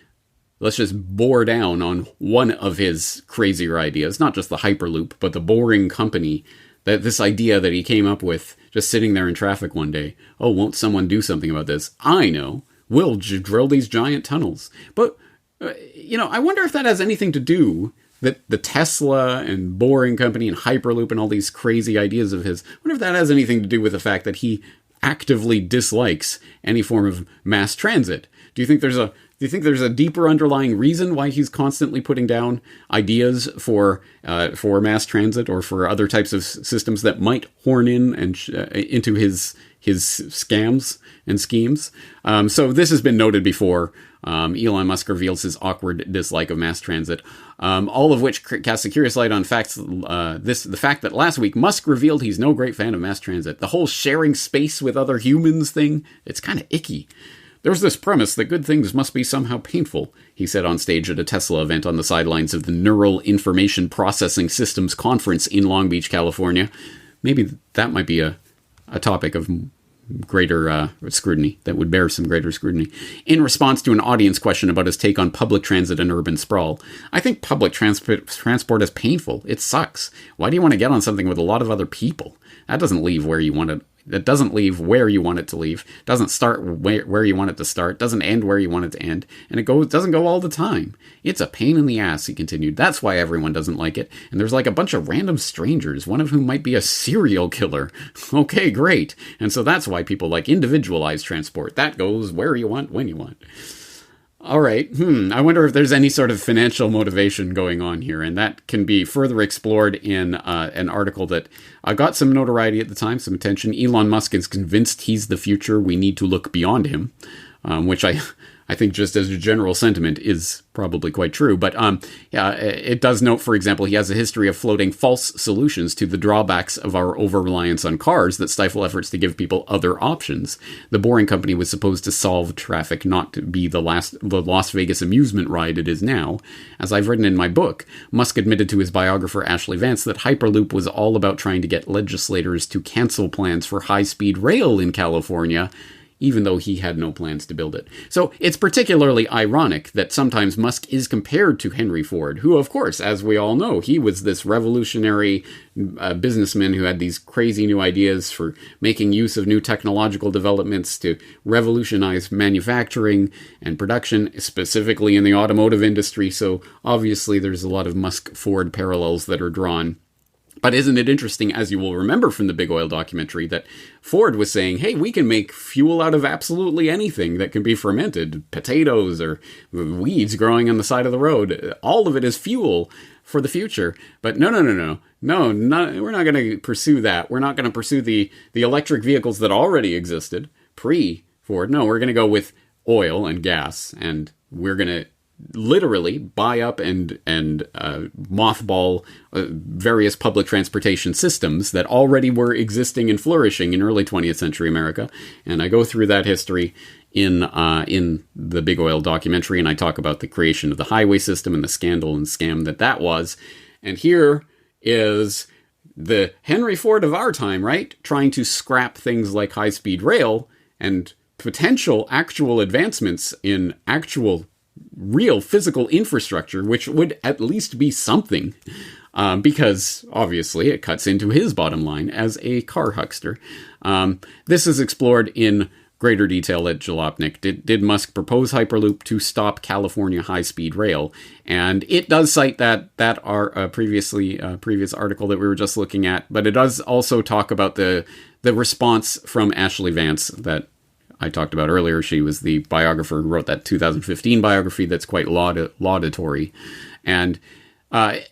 bore down on one of his crazier ideas, not just the Hyperloop, but the Boring Company, that this idea that he came up with just sitting there in traffic one day. Oh, won't someone do something about this? I know. We'll drill these giant tunnels. But, I wonder if that has anything to do that the Tesla and Boring Company and Hyperloop and all these crazy ideas of his, I wonder if that has anything to do with the fact that he actively dislikes any form of mass transit. Do you think there's a deeper underlying reason why he's constantly putting down ideas for mass transit or for other types of systems that might horn in and into his scams and schemes? So this has been noted before. Elon Musk reveals his awkward dislike of mass transit, all of which casts a curious light on the fact that last week Musk revealed he's no great fan of mass transit. The whole sharing space with other humans thing, it's kind of icky. There's this premise that good things must be somehow painful, he said on stage at a Tesla event on the sidelines of the Neural Information Processing Systems Conference in Long Beach, California. Maybe that might be a topic of greater scrutiny, that would bear some greater scrutiny. In response to an audience question about his take on public transit and urban sprawl, I think public transport is painful. It sucks. Why do you want to get on something with a lot of other people? That doesn't leave where you want it. That doesn't leave where you want it to leave. Doesn't start where you want it to start. Doesn't end where you want it to end. And it doesn't go all the time. It's a pain in the ass, he continued. That's why everyone doesn't like it. And there's like a bunch of random strangers, one of whom might be a serial killer. Okay, great. And so that's why people like individualized transport. That goes where you want, when you want. All right. I wonder if there's any sort of financial motivation going on here, and that can be further explored in an article that got some notoriety at the time, some attention. Elon Musk is convinced he's the future. We need to look beyond him, which I think just as a general sentiment is probably quite true. But it does note, for example, he has a history of floating false solutions to the drawbacks of our over-reliance on cars that stifle efforts to give people other options. The Boring Company was supposed to solve traffic, not to be the Las Vegas amusement ride it is now. As I've written in my book, Musk admitted to his biographer Ashley Vance that Hyperloop was all about trying to get legislators to cancel plans for high-speed rail in California, even though he had no plans to build it. So it's particularly ironic that sometimes Musk is compared to Henry Ford, who, of course, as we all know, he was this revolutionary businessman who had these crazy new ideas for making use of new technological developments to revolutionize manufacturing and production, specifically in the automotive industry. So obviously there's a lot of Musk-Ford parallels that are drawn. But isn't it interesting, as you will remember from the Big Oil documentary, that Ford was saying, hey, we can make fuel out of absolutely anything that can be fermented, potatoes or weeds growing on the side of the road. All of it is fuel for the future. But no, we're not going to pursue that. We're not going to pursue the electric vehicles that already existed pre-Ford. No, we're going to go with oil and gas, and we're going to literally buy up and mothball various public transportation systems that already were existing and flourishing in early 20th century America. And I go through that history in the Big Oil documentary, and I talk about the creation of the highway system and the scandal and scam that was. And here is the Henry Ford of our time, right? Trying to scrap things like high-speed rail and potential actual advancements in actual real physical infrastructure, which would at least be something, because obviously it cuts into his bottom line as a car huckster. This is explored in greater detail at Jalopnik. Did Musk propose Hyperloop to stop California high-speed rail? And it does cite that previous article that we were just looking at, but it does also talk about the response from Ashley Vance that I talked about earlier. She was the biographer who wrote that 2015 biography that's quite laudatory. And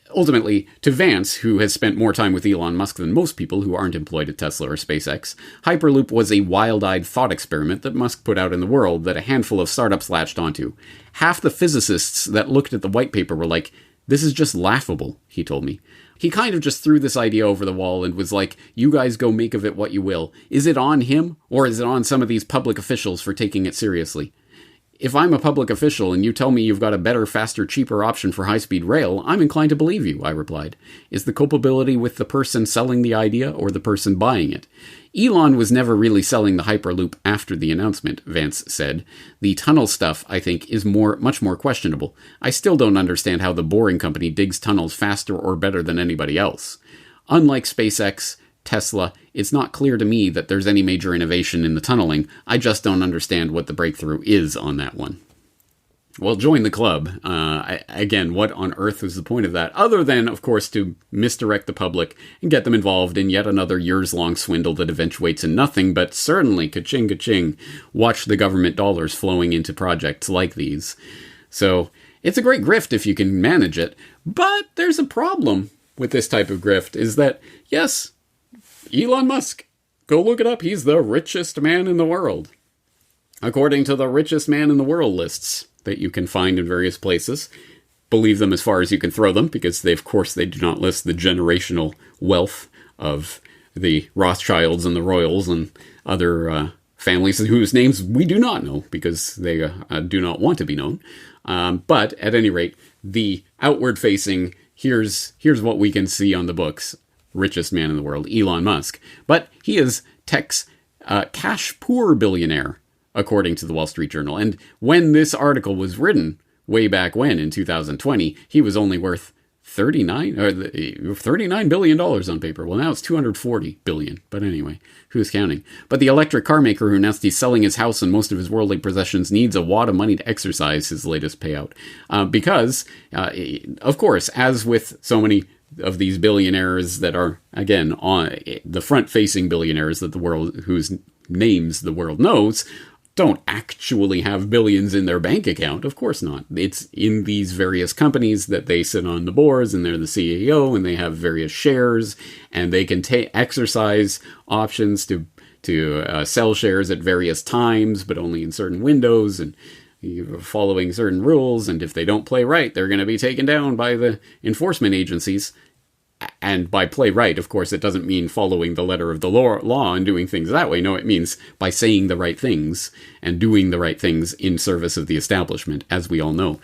ultimately, to Vance, who has spent more time with Elon Musk than most people who aren't employed at Tesla or SpaceX, Hyperloop was a wild-eyed thought experiment that Musk put out in the world that a handful of startups latched onto. Half the physicists that looked at the white paper were like, "This is just laughable," he told me. He kind of just threw this idea over the wall and was like, "You guys go make of it what you will." Is it on him, or is it on some of these public officials for taking it seriously? If I'm a public official and you tell me you've got a better, faster, cheaper option for high-speed rail, I'm inclined to believe you, I replied. Is the culpability with the person selling the idea or the person buying it? Elon was never really selling the Hyperloop after the announcement, Vance said. The tunnel stuff, I think, is much more questionable. I still don't understand how the Boring Company digs tunnels faster or better than anybody else. Unlike SpaceX, Tesla, it's not clear to me that there's any major innovation in the tunneling. I just don't understand what the breakthrough is on that one. Well, join the club. Again, what on earth is the point of that? Other than, of course, to misdirect the public and get them involved in yet another years-long swindle that eventuates in nothing, but certainly, ka-ching, ka-ching, watch the government dollars flowing into projects like these. So, it's a great grift if you can manage it, but there's a problem with this type of grift, is that, yes, Elon Musk, go look it up, he's the richest man in the world. According to the richest man in the world lists that you can find in various places, believe them as far as you can throw them, because they do not list the generational wealth of the Rothschilds and the Royals and other families whose names we do not know, because they do not want to be known. But at any rate, the outward-facing, here's what we can see on the books, richest man in the world, Elon Musk. But he is tech's cash-poor billionaire, according to the Wall Street Journal. And when this article was written, way back when, in 2020, he was only worth $39 billion on paper. Well, now it's $240 billion. But anyway, who's counting? But the electric car maker who announced he's selling his house and most of his worldly possessions needs a wad of money to exercise his latest payout. Because, of course, as with so many of these billionaires that are, again, on the front-facing billionaires that the world, whose names the world knows, don't actually have billions in their bank account. Of course not. It's in these various companies that they sit on the boards, and they're the CEO, and they have various shares, and they can exercise options to sell shares at various times, but only in certain windows, and following certain rules, and if they don't play right, they're going to be taken down by the enforcement agencies. And by play right, of course, it doesn't mean following the letter of the law and doing things that way. No, it means by saying the right things and doing the right things in service of the establishment, as we all know.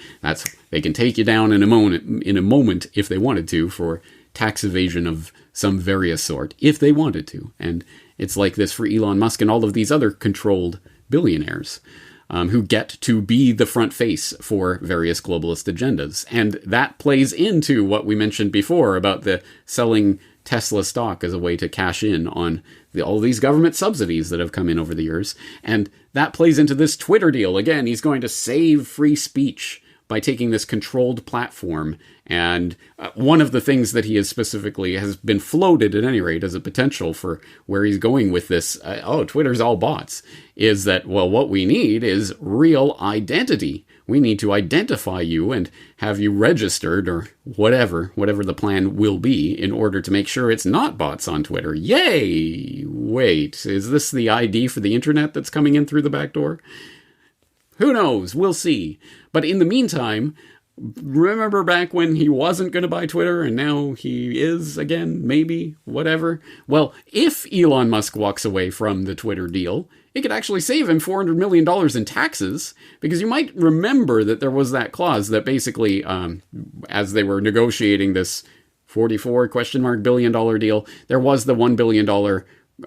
They can take you down in a moment if they wanted to for tax evasion of some various sort, if they wanted to. And it's like this for Elon Musk and all of these other controlled billionaires. Who get to be the front face for various globalist agendas. And that plays into what we mentioned before about the selling Tesla stock as a way to cash in on all these government subsidies that have come in over the years. And that plays into this Twitter deal. Again, he's going to save free speech by taking this controlled platform. And one of the things that he has been floated at any rate as a potential for where he's going with this, Twitter's all bots, is that, well, what we need is real identity. We need to identify you and have you registered or whatever the plan will be in order to make sure it's not bots on Twitter. Yay! Wait, is this the ID for the internet that's coming in through the back door? Who knows? We'll see. But in the meantime, remember back when he wasn't going to buy Twitter and now he is again, maybe, whatever? Well, if Elon Musk walks away from the Twitter deal, it could actually save him $400 million in taxes, because you might remember that there was that clause that basically, as they were negotiating this $44 billion deal, there was the $1 billion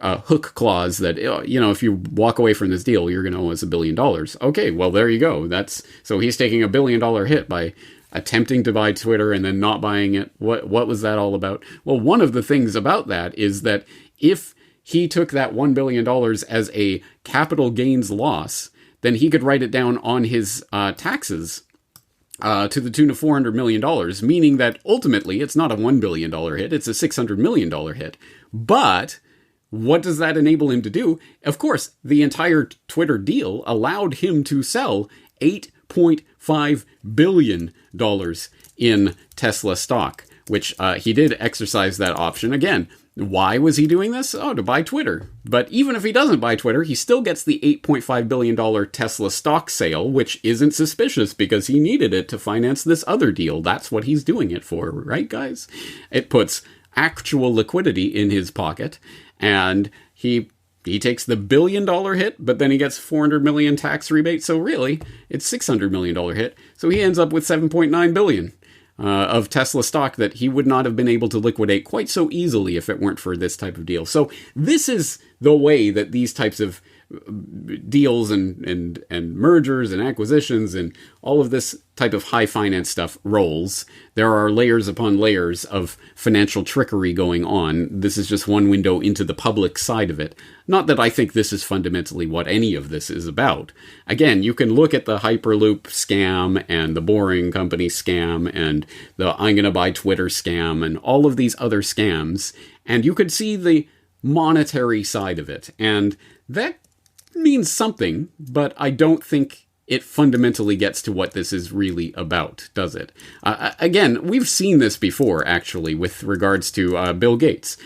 hook clause that, if you walk away from this deal, you're going to owe us $1 billion. Okay, well, there you go. So he's taking $1 billion hit by attempting to buy Twitter and then not buying it. What was that all about? Well, one of the things about that is that if he took that $1 billion as a capital gains loss, then he could write it down on his taxes to the tune of $400 million, meaning that ultimately it's not a $1 billion hit, it's a $600 million hit. But what does that enable him to do? Of course, the entire Twitter deal allowed him to sell $8.5 billion in Tesla stock, which he did exercise that option. Again, why was he doing this? Oh, to buy Twitter. But even if he doesn't buy Twitter, he still gets the $8.5 billion Tesla stock sale, which isn't suspicious because he needed it to finance this other deal. That's what he's doing it for, right, guys? It puts actual liquidity in his pocket, and he takes the $1 billion hit, but then he gets $400 million tax rebate. So really, it's $600 million hit. So he ends up with $7.9 billion of Tesla stock that he would not have been able to liquidate quite so easily if it weren't for this type of deal. So this is the way that these types of deals and mergers and acquisitions and all of this type of high finance stuff rolls. There are layers upon layers of financial trickery going on. This is just one window into the public side of it. Not that I think this is fundamentally what any of this is about. Again, you can look at the Hyperloop scam and the Boring Company scam and the I'm gonna buy Twitter scam and all of these other scams, and you could see the monetary side of it. And that means something, but I don't think it fundamentally gets to what this is really about, does it? Again, we've seen this before, actually, with regards to Bill Gates.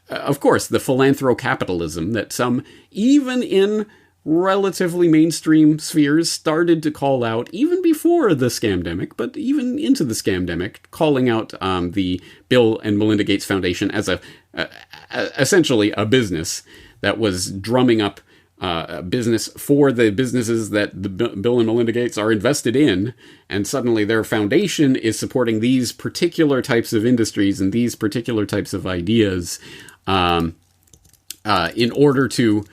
Of course, the philanthrocapitalism that some, even in relatively mainstream spheres, started to call out, even before the scamdemic, but even into the scamdemic, calling out the Bill and Melinda Gates Foundation as essentially a business that was drumming up business for the businesses that the Bill and Melinda Gates are invested in, and suddenly their foundation is supporting these particular types of industries and these particular types of ideas in order to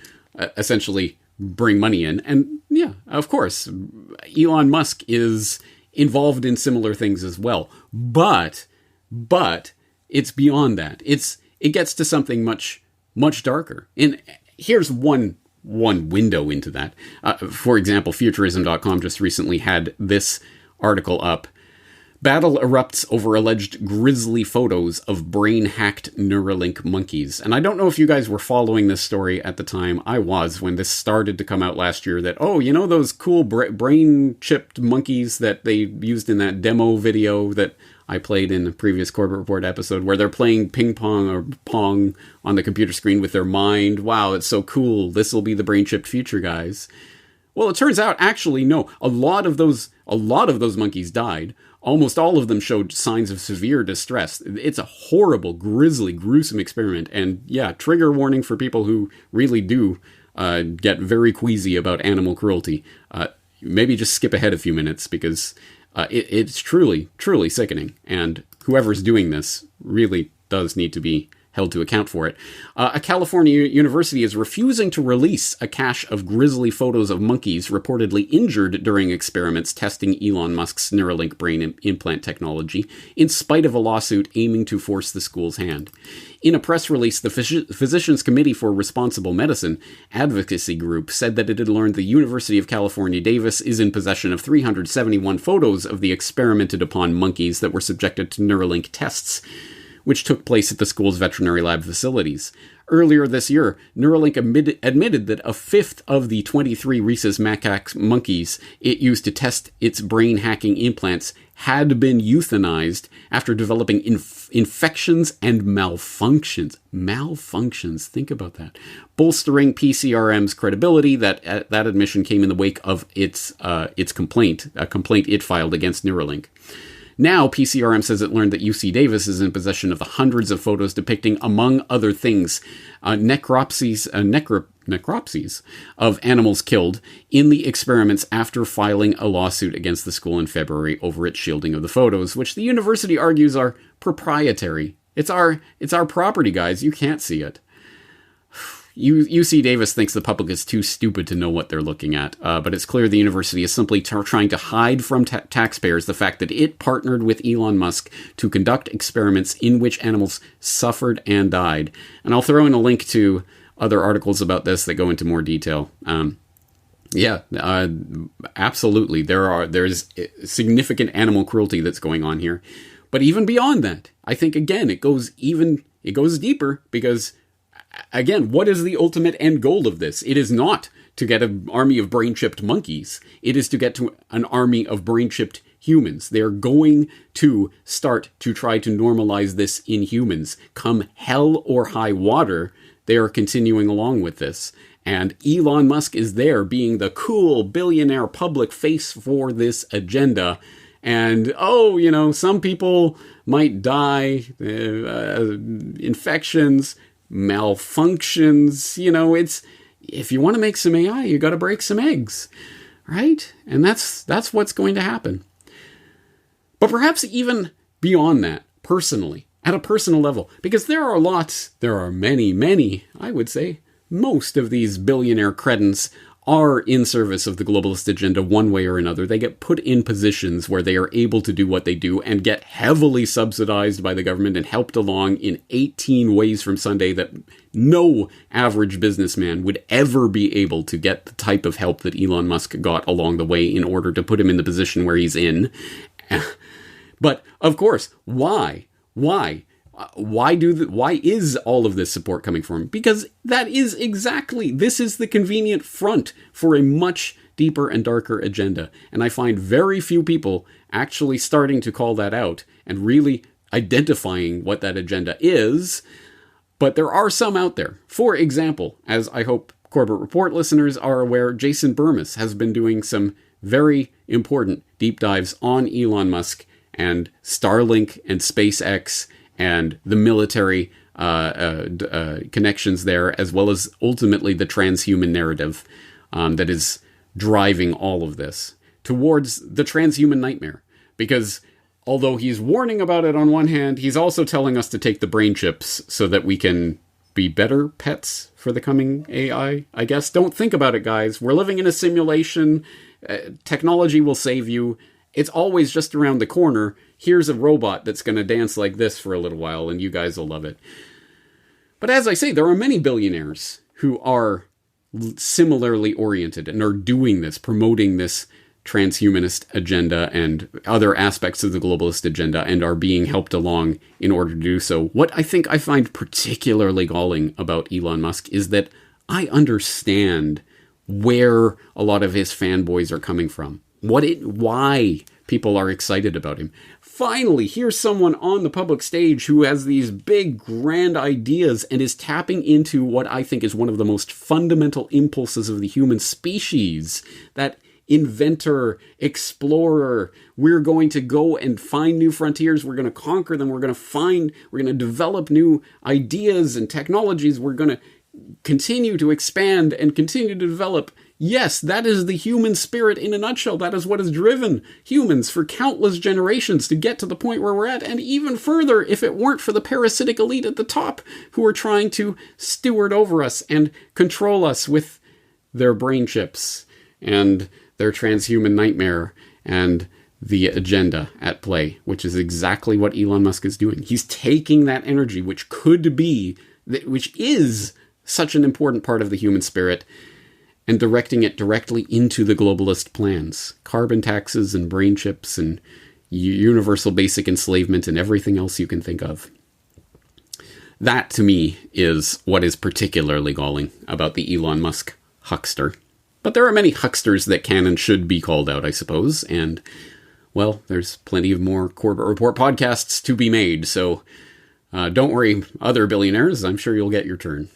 essentially bring money in. And yeah, of course, Elon Musk is involved in similar things as well. But it's beyond that. It gets to something much darker. And here's one window into that. For example, Futurism.com just recently had this article up. Battle erupts over alleged grisly photos of brain-hacked Neuralink monkeys. And I don't know if you guys were following this story at the time. I was, when this started to come out last year, that, those cool brain-chipped monkeys that they used in that demo video that I played in the previous Corbett Report episode, where they're playing ping pong or pong on the computer screen with their mind. Wow, it's so cool. This will be the brain-chipped future, guys. Well, it turns out, actually, no. A lot of those monkeys died. Almost all of them showed signs of severe distress. It's a horrible, grisly, gruesome experiment. And yeah, trigger warning for people who really do get very queasy about animal cruelty. Maybe just skip ahead a few minutes, because it's truly, truly sickening. And whoever's doing this really does need to be held to account for it. A California university is refusing to release a cache of grisly photos of monkeys reportedly injured during experiments testing Elon Musk's Neuralink brain implant technology, in spite of a lawsuit aiming to force the school's hand. In a press release, the Physicians Committee for Responsible Medicine advocacy group said that it had learned the University of California, Davis is in possession of 371 photos of the experimented upon monkeys that were subjected to Neuralink tests, which took place at the school's veterinary lab facilities. Earlier this year, Neuralink admitted that a fifth of the 23 rhesus macaque monkeys it used to test its brain-hacking implants had been euthanized after developing infections and malfunctions. Malfunctions, think about that. Bolstering PCRM's credibility, that admission came in the wake of its complaint, a complaint it filed against Neuralink. Now, PCRM says it learned that UC Davis is in possession of the hundreds of photos depicting, among other things, necropsies of animals killed in the experiments after filing a lawsuit against the school in February over its shielding of the photos, which the university argues are proprietary. It's our property, guys. You can't see it. UC Davis thinks the public is too stupid to know what they're looking at, but it's clear the university is simply trying to hide from taxpayers the fact that it partnered with Elon Musk to conduct experiments in which animals suffered and died. And I'll throw in a link to other articles about this that go into more detail. Absolutely. There's significant animal cruelty that's going on here. But even beyond that, I think, again, it goes deeper because, again, what is the ultimate end goal of this? It is not to get an army of brain-chipped monkeys. It is to get to an army of brain-chipped humans. They're going to start to try to normalize this in humans. Come hell or high water, they are continuing along with this. And Elon Musk is there being the cool billionaire public face for this agenda. And, some people might die, infections, malfunctions, if you want to make some AI, you got to break some eggs, right? And that's what's going to happen. But perhaps even beyond that, personally, at a personal level, because there are many, I would say, most of these billionaire cretins are in service of the globalist agenda one way or another. They get put in positions where they are able to do what they do and get heavily subsidized by the government and helped along in 18 ways from Sunday that no average businessman would ever be able to get the type of help that Elon Musk got along the way in order to put him in the position where he's in. But, of course, why? Why is all of this support coming from him? Because this is the convenient front for a much deeper and darker agenda. And I find very few people actually starting to call that out and really identifying what that agenda is. But there are some out there. For example, as I hope Corbett Report listeners are aware, Jason Burmis has been doing some very important deep dives on Elon Musk and Starlink and SpaceX and the military connections there, as well as ultimately the transhuman narrative that is driving all of this towards the transhuman nightmare. Because although he's warning about it on one hand, he's also telling us to take the brain chips so that we can be better pets for the coming AI, I guess. Don't think about it, guys. We're living in a simulation. Technology will save you. It's always just around the corner. Here's a robot that's going to dance like this for a little while, and you guys will love it. But as I say, there are many billionaires who are similarly oriented and are doing this, promoting this transhumanist agenda and other aspects of the globalist agenda, and are being helped along in order to do so. What I think I find particularly galling about Elon Musk is that I understand where a lot of his fanboys are coming from. Why people are excited about him. Finally, here's someone on the public stage who has these big, grand ideas and is tapping into what I think is one of the most fundamental impulses of the human species. That inventor, explorer, we're going to go and find new frontiers, we're going to conquer them, we're going to develop new ideas and technologies, we're going to continue to expand and continue to develop. Yes, that is the human spirit in a nutshell. That is what has driven humans for countless generations to get to the point where we're at, and even further if it weren't for the parasitic elite at the top who are trying to steward over us and control us with their brain chips and their transhuman nightmare and the agenda at play, which is exactly what Elon Musk is doing. He's taking that energy, which is such an important part of the human spirit, and directing it directly into the globalist plans. Carbon taxes and brain chips and universal basic enslavement and everything else you can think of. That, to me, is what is particularly galling about the Elon Musk huckster. But there are many hucksters that can and should be called out, I suppose, and, well, there's plenty of more Corbett Report podcasts to be made, so don't worry, other billionaires, I'm sure you'll get your turn.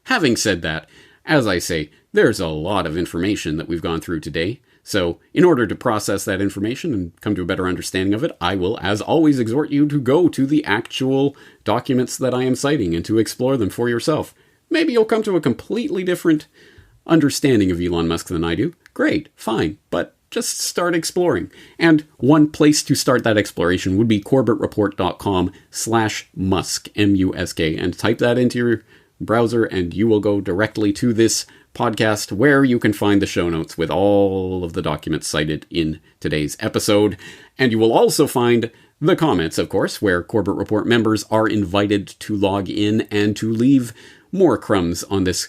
Having said that, as I say, there's a lot of information that we've gone through today, so in order to process that information and come to a better understanding of it, I will, as always, exhort you to go to the actual documents that I am citing and to explore them for yourself. Maybe you'll come to a completely different understanding of Elon Musk than I do. Great, fine, but just start exploring. And one place to start that exploration would be corbettreport.com/Musk, M-U-S-K, and type that into your browser and you will go directly to this podcast where you can find the show notes with all of the documents cited in today's episode. And you will also find the comments, of course, where Corbett Report members are invited to log in and to leave more crumbs on this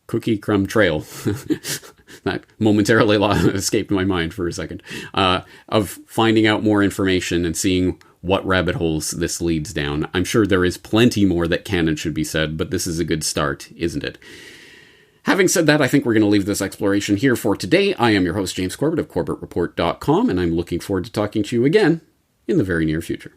cookie crumb trail. That momentarily escaped my mind for a second. Of finding out more information and seeing what rabbit holes this leads down. I'm sure there is plenty more that can and should be said, but this is a good start, isn't it? Having said that, I think we're going to leave this exploration here for today. I am your host, James Corbett of CorbettReport.com, and I'm looking forward to talking to you again in the very near future.